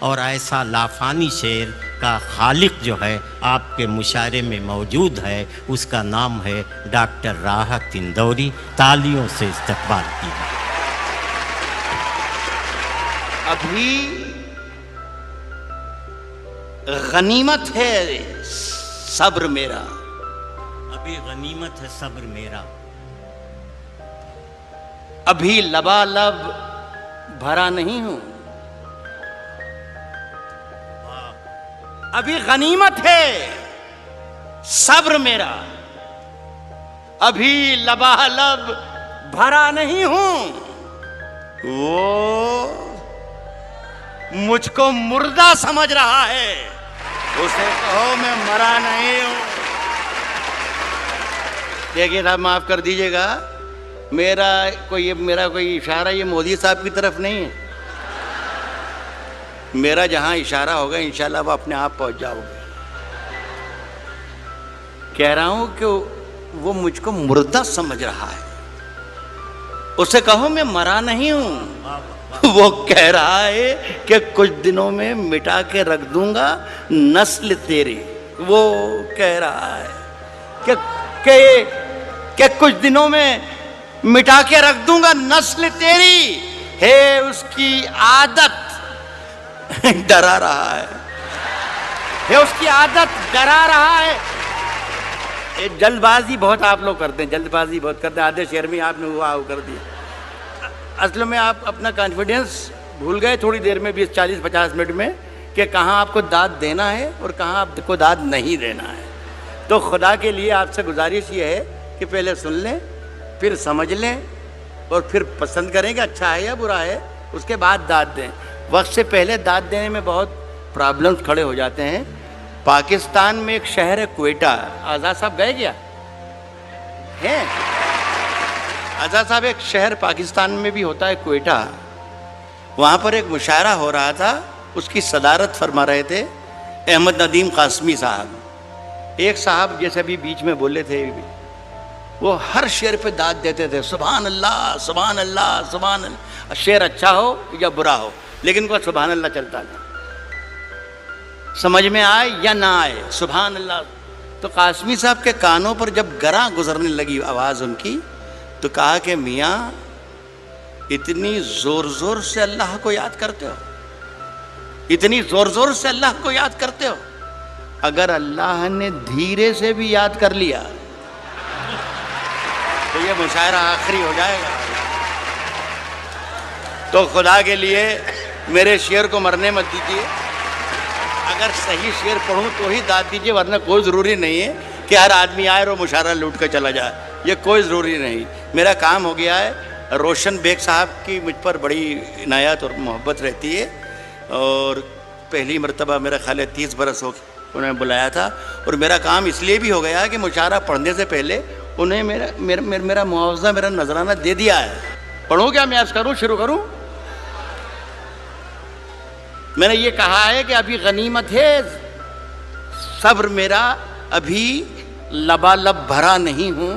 और ऐसा लाफानी शेर का खालिक जो है आपके मुशायरे में मौजूद है, उसका नाम है डॉक्टर राहत इंदौरी। तालियों से इस्तकबाल कीजिए। अभी गनीमत है सब्र मेरा, अभी गनीमत है सब्र मेरा, अभी लबालब भरा नहीं हूं, अभी गनीमत है सब्र मेरा, अभी लबालब भरा नहीं हूं। वो मुझको मुर्दा समझ रहा है, उसे कहो मैं मरा नहीं हूं। देखिए साहब, माफ कर दीजिएगा, मेरा कोई इशारा ये मोदी साहब की तरफ नहीं है। मेरा जहां इशारा होगा इंशाल्लाह वो अपने आप पहुंच जाओगे। कह रहा हूं कि वो मुझको मुर्दा समझ रहा है, उसे कहो मैं मरा नहीं हूं। वो कह रहा है कि कुछ दिनों में मिटा के रख दूंगा नस्ल तेरी। वो कह रहा है कि कुछ दिनों में मिटा के रख दूंगा नस्ल तेरी, है उसकी आदत डरा रहा है उसकी आदत डरा रहा है। जल्दबाजी बहुत आप लोग करते हैं, जल्दबाजी बहुत करते हैं। आधे शेर में आपने हुआ कर दिया। असल में आप अपना कॉन्फिडेंस भूल गए थोड़ी देर में, 20, 40, 50 मिनट में, कि कहाँ आपको दाद देना है और कहाँ आपको दाद नहीं देना है। तो खुदा के लिए आपसे गुजारिश ये है कि पहले सुन लें, फिर समझ लें और फिर पसंद करें कि अच्छा है या बुरा है, उसके बाद दाद दें। वक्त से पहले दाद देने में बहुत प्रॉब्लम्स खड़े हो जाते हैं। पाकिस्तान में एक शहर है क्वेटा, आज़ाद साहब गए क्या हैं? आज़ाद साहब, एक शहर पाकिस्तान में भी होता है क्वेटा, वहाँ पर एक मुशायरा हो रहा था, उसकी सदारत फरमा रहे थे अहमद नदीम कासमी साहब। एक साहब जैसे अभी बीच में बोले थे, वो हर शेर पे दाद देते थे, सुभान अल्लाह सुभान अल्लाह सुभान अल्लाह। शेर अच्छा हो या बुरा हो, लेकिन उनका सुभान अल्लाह चलता था, समझ में आए या ना आए, सुभान अल्लाह। तो कासमी साहब के कानों पर जब गरा गुजरने लगी आवाज़ उनकी, तो कहा कि मियाँ इतनी ज़ोर ज़ोर से अल्लाह को याद करते हो, इतनी ज़ोर ज़ोर से अल्लाह को याद करते हो, अगर अल्लाह ने धीरे से भी याद कर लिया तो ये मुशायरा आखिरी हो जाएगा। तो खुदा के लिए मेरे शेर को मरने मत दीजिए। अगर सही शेर पढ़ूं तो ही दाद दीजिए, वरना कोई ज़रूरी नहीं है कि हर आदमी आए और मुशायरा लूट कर चला जाए, ये कोई ज़रूरी नहीं। मेरा काम हो गया है। रोशन बेग साहब की मुझ पर बड़ी इनायत और मोहब्बत रहती है, और पहली मरतबा मेरा ख्याल है 30 बरस हो उन्होंने बुलाया था, और मेरा काम इसलिए भी हो गया कि मुशायरा पढ़ने से पहले उन्हें मेरा मुआवजा, मेरा नजराना दे दिया है। पढ़ूँ क्या मैं, आज करूँ, शुरू करूँ? मैंने ये कहा है कि अभी गनीमत है सब्र मेरा, अभी लबालब भरा नहीं हूँ।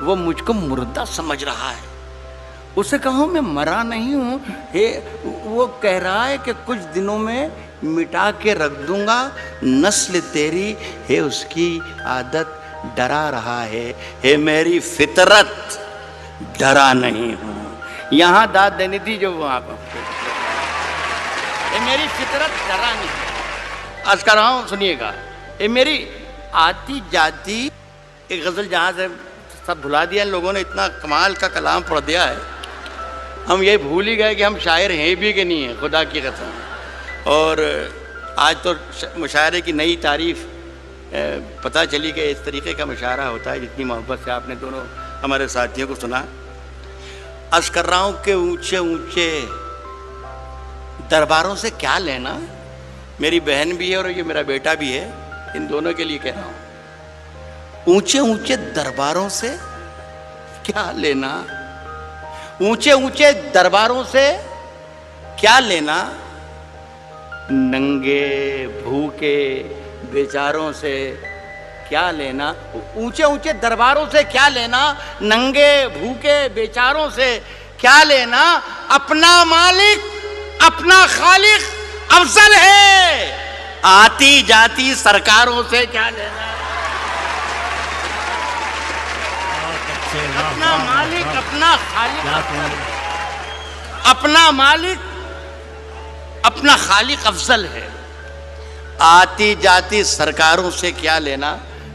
वो मुझको मुर्दा समझ रहा है, उसे कहूँ मैं मरा नहीं हूँ। वो कह रहा है कि कुछ दिनों में मिटा के रख दूंगा नस्ल तेरी, है उसकी आदत डरा रहा है मेरी फितरत डरा नहीं हूँ। यहाँ दाद देनी थी जो वहाँ पर, मेरी फितरत डरा नहीं। आज कर रहा हूँ, सुनिएगा। ये मेरी आती जाती एक गज़ल, जहाँ से सब भुला दिया लोगों ने, इतना कमाल का कलाम पढ़ दिया है, हम ये भूल ही गए कि हम शायर हैं भी कि नहीं हैं, खुदा की कसम। और आज तो मुशायरे की नई तारीफ़ पता चली कि इस तरीके का मुशायरा होता है, जितनी मोहब्बत से आपने दोनों हमारे साथियों को सुना। अर्ज कर रहा हूँ कि ऊंचे ऊंचे दरबारों से क्या लेना। मेरी बहन भी है और ये मेरा बेटा भी है, इन दोनों के लिए कह रहा हूँ। ऊंचे ऊंचे दरबारों से क्या लेना, ऊंचे ऊंचे दरबारों से क्या लेना, नंगे भूखे बेचारों से क्या लेना। ऊंचे ऊंचे दरबारों से क्या लेना, नंगे भूखे बेचारों से क्या लेना। अपना मालिक, अपना खालिक, अफजल है, आती जाती सरकारों से क्या लेना। अपना मालिक, अपना खालिक, अपना मालिक, अपना खालिक अफजल है, आती जाती सरकारों से क्या लेना।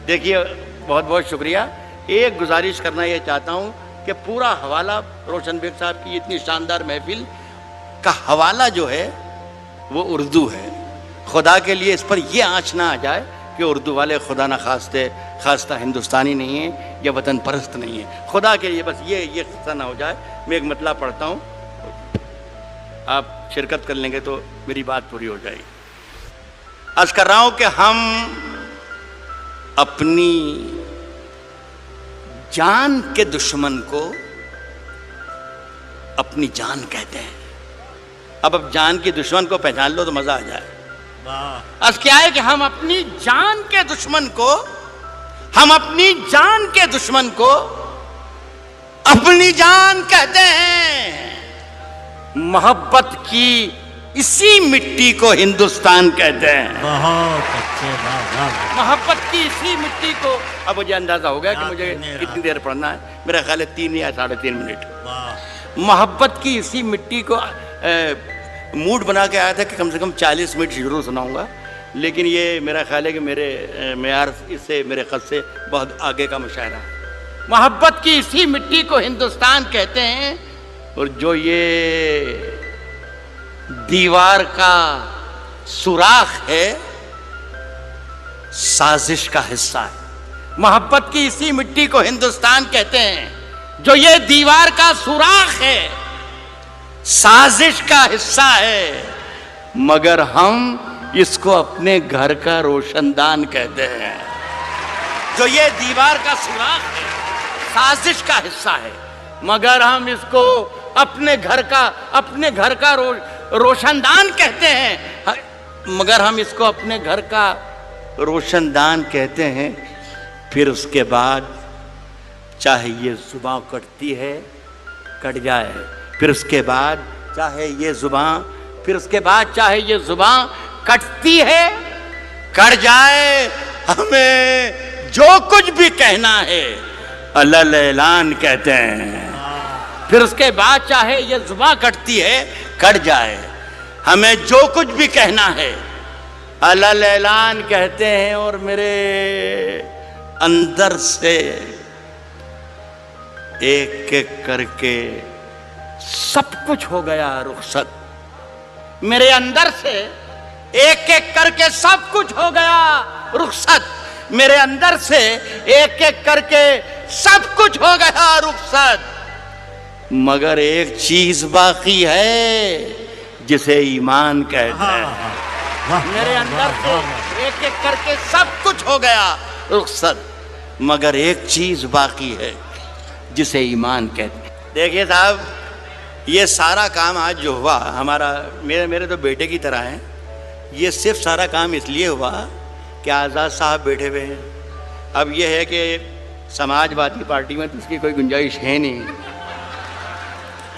देखिए, बहुत बहुत शुक्रिया। एक गुजारिश करना ये चाहता हूँ कि पूरा हवाला रोशन बेग साहब की इतनी शानदार महफिल का हवाला जो है वो उर्दू है। खुदा के लिए इस पर ये आँच ना आ जाए कि उर्दू वाले खुदा ना खास्ता हिंदुस्तानी नहीं है या वतन परस्त नहीं है। खुदा के लिए बस ये किस्सा ना हो जाए। मैं एक मतला पढ़ता हूँ, आप शिरकत कर लेंगे तो मेरी बात पूरी हो जाएगी। अर्ज कर रहा हूँ कि हम अपनी जान के दुश्मन को अपनी जान कहते हैं। अब जान के दुश्मन को पहचान लो तो मजा आ जाए। अर्ज क्या है कि हम अपनी जान के दुश्मन को, हम अपनी जान के दुश्मन को अपनी जान कहते हैं। मोहब्बत की इसी मिट्टी को हिंदुस्तान कहते हैं। बहुत अच्छे, मोहब्बत की इसी मिट्टी को। अब मुझे अंदाजा हो गया कि मुझे कितनी देर पढ़ना है। मेरा ख्याल है 3 या 3.5 मिनट। मोहब्बत की इसी मिट्टी को मूड बना के आया था कि कम से कम 40 मिनट जरूर सुनाऊंगा, लेकिन ये मेरा ख्याल है कि मेरे मेयार इससे, मेरे ख़त से बहुत आगे का मुशायरा। मोहब्बत की इसी मिट्टी को हिंदुस्तान कहते हैं, और जो ये दीवार का सुराख है साजिश का हिस्सा है। मोहब्बत की इसी मिट्टी को हिंदुस्तान कहते हैं, जो ये दीवार का सुराख है साजिश का हिस्सा है, मगर हम इसको अपने घर का रोशनदान कहते हैं। जो ये दीवार का सुराख है साजिश का हिस्सा है, मगर हम इसको अपने घर का रोशनदान कहते हैं। मगर हम इसको अपने घर का रोशनदान कहते हैं। फिर उसके बाद चाहे ये जुबां कटती है कट जाए, फिर उसके बाद चाहे ये जुबां, फिर उसके बाद चाहे ये जुबां कटती है कट जाए, हमें जो कुछ भी कहना है अलल ऐलान कहते हैं। फिर उसके बाद चाहे ये जुबां कटती है कट जाए, हमें जो कुछ भी कहना है अलल ऐलान कहते हैं। और मेरे अंदर से एक एक करके सब कुछ हो गया रुखसत। मेरे अंदर से एक एक करके सब कुछ हो गया रुखसत। मेरे अंदर से एक एक करके सब कुछ हो गया रुखसत, मगर एक चीज बाकी है जिसे ईमान कहते हैं। मेरे अंदर से एक एक करके सब कुछ हो गया रुखसत, मगर एक चीज बाकी है जिसे ईमान कहते हैं। देखिए साहब, ये सारा काम आज जो हुआ हमारा, मेरे तो बेटे की तरह है। ये सिर्फ सारा काम इसलिए हुआ कि आज़ाद साहब बैठे हुए हैं। अब ये है कि समाजवादी पार्टी में तो उसकी कोई गुंजाइश है नहीं,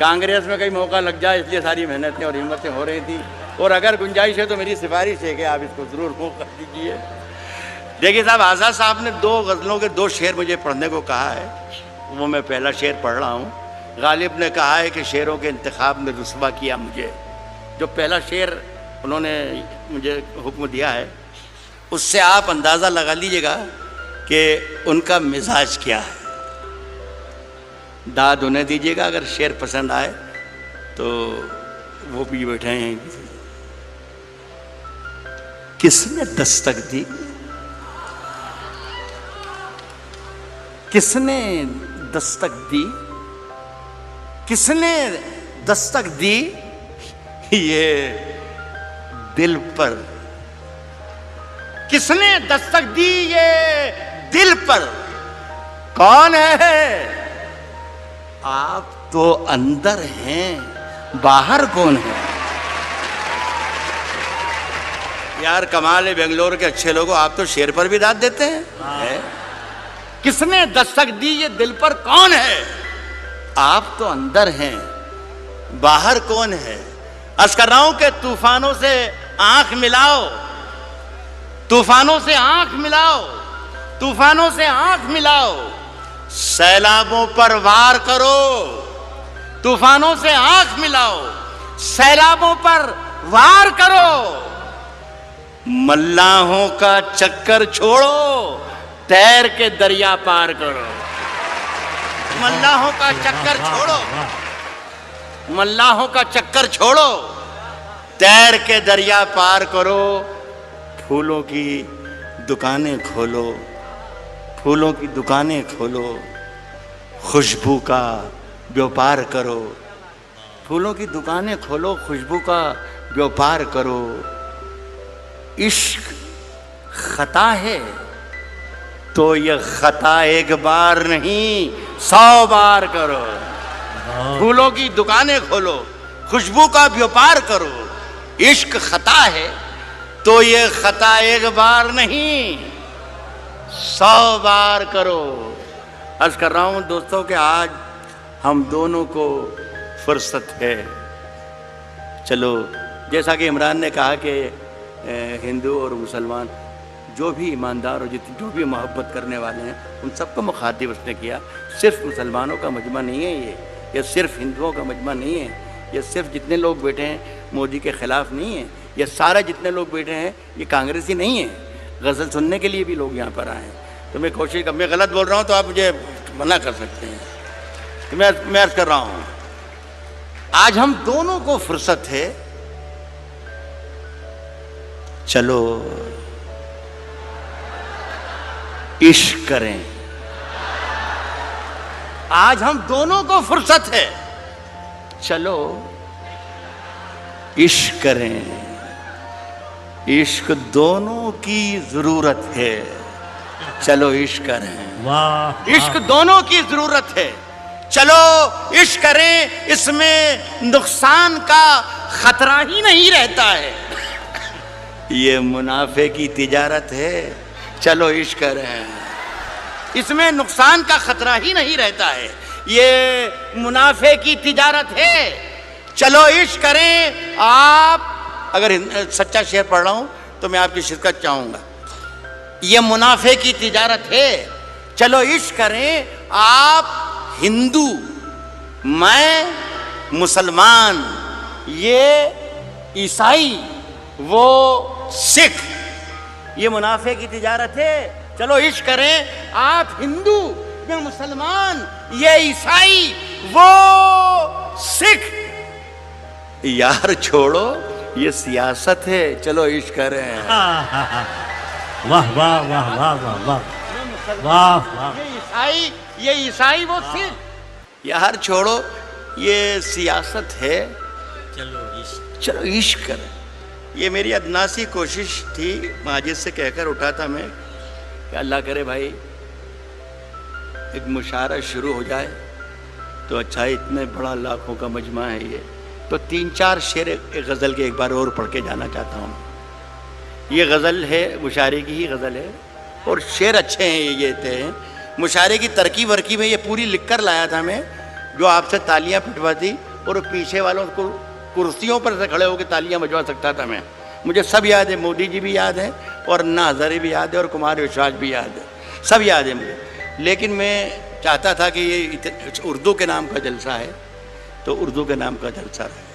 कांग्रेस में कहीं मौका लग जाए, इसलिए सारी मेहनतें और हिम्मतें हो रही थी। और अगर गुंजाइश है तो मेरी सिफारिश है कि आप इसको ज़रूर मौका दीजिए। देखिए साहब, आज़ाद साहब ने 2 गज़लों के 2 शेर मुझे पढ़ने को कहा है, वो मैं पहला शेर पढ़ रहा हूँ। गालिब ने कहा है कि शेरों के इंतखाब में रुस्वा किया मुझे। जो पहला शेर उन्होंने मुझे हुक्म दिया है, उससे आप अंदाज़ा लगा लीजिएगा कि उनका मिजाज क्या है। दाद उन्हें दीजिएगा, अगर शेर पसंद आए तो वो भी बैठे हैं। किसने दस्तक दी, किसने दस्तक दी, किसने दस्तक दी ये दिल पर, किसने दस्तक दी ये दिल पर, कौन है? आप तो अंदर हैं, बाहर कौन है? यार कमाल है बेंगलोर के अच्छे लोगों, आप तो शेर पर भी दाद देते हैं। है? किसने दस्तक दी ये दिल पर, कौन है? आप तो अंदर हैं, बाहर कौन है? अर्ज कर रहा हूं कि तूफानों से आंख मिलाओ, तूफानों से आंख मिलाओ, तूफानों से आंख मिलाओ, सैलाबों पर वार करो, तूफानों से आंख मिलाओ, सैलाबों पर वार करो, मल्लाहों का चक्कर छोड़ो, तैर के दरिया पार करो। मल्लाहों का चक्कर छोड़ो, मल्लाहों का चक्कर छोड़ो, तैर के दरिया पार करो, फूलों की दुकानें खोलो, फूलों की दुकानें खोलो, खुशबू का व्यापार करो, फूलों की दुकानें खोलो, खुशबू का व्यापार करो। इश्क खता है तो यह खता एक बार नहीं 100 बार करो। फूलों की दुकानें खोलो, खुशबू का व्यापार करो। इश्क खता है तो ये खता एक बार नहीं 100 बार करो। अर्ज कर रहा हूं दोस्तों कि आज हम दोनों को फुर्सत है। चलो, जैसा कि इमरान ने कहा कि हिंदू और मुसलमान जो भी ईमानदार और जो भी मोहब्बत करने वाले हैं उन सबको मुखातिब उसने किया। सिर्फ मुसलमानों का मजमा नहीं है ये सिर्फ हिंदुओं का मजमा नहीं है, ये सिर्फ जितने लोग बैठे हैं मोदी के ख़िलाफ़ नहीं है, ये सारा जितने लोग बैठे हैं ये कांग्रेसी नहीं है। गज़ल सुनने के लिए भी लोग यहाँ पर आए हैं। तो मैं कोशिश कर, मैं गलत बोल रहा हूँ तो आप मुझे मना कर सकते हैं। तो मैं अर्ज़ कर रहा हूँ आज हम दोनों को फुर्सत है, चलो इश्क करें। आज हम दोनों को फुर्सत है, चलो इश्क करें। इश्क दोनों की जरूरत है, चलो इश्क करें। वाह, इश्क दोनों की जरूरत है, चलो इश्क करें। इसमें नुकसान का खतरा ही नहीं रहता है, ये मुनाफे की तिजारत है, चलो इश्क करें। इसमें नुकसान का खतरा ही नहीं रहता है, ये मुनाफे की तिजारत है, चलो इश्क करें। आप अगर सच्चा शेर पढ़ रहा हूं तो मैं आपकी शिरकत चाहूंगा। ये मुनाफे की तिजारत है, चलो इश्क करें। आप हिंदू, मैं मुसलमान, ये ईसाई, वो सिख, ये मुनाफे की तिजारत है, चलो इश्क करें। आप हिंदू, मैं मुसलमान, ये ईसाई, वो सिख, यार छोड़ो ये सियासत है, चलो इश्क करें। वाह वाह वाह वाह वाह वाह वाह वाह। ये ईसाई वो सिख, यार छोड़ो ये सियासत है, चलो इश्क करें। ये मेरी अदनासी कोशिश थी, माजिद से कहकर उठा था मैं कि अल्लाह करे भाई एक मुशायरा शुरू हो जाए तो अच्छा है। इतने बड़ा लाखों का मजमा है ये, तो 3-4 शेर एक गज़ल के एक बार और पढ़ के जाना चाहता हूँ। ये गज़ल है, मुशायरे की ही गज़ल है और शेर अच्छे हैं ये थे। मुशायरे की तरकीब वरकीब में ये पूरी लिख कर लाया था मैं, जो आपसे तालियां पिटवाती और पीछे वालों को कुर्सियों पर से खड़े होकर तालियां बजवा सकता था मैं। मुझे सब याद है, मोदी जी भी याद है और अन्ना हज़ारे भी याद है और कुमार विश्वास भी याद है, सब याद है मुझे। लेकिन मैं चाहता था कि ये उर्दू के नाम का जलसा है तो उर्दू के नाम का जलसा है।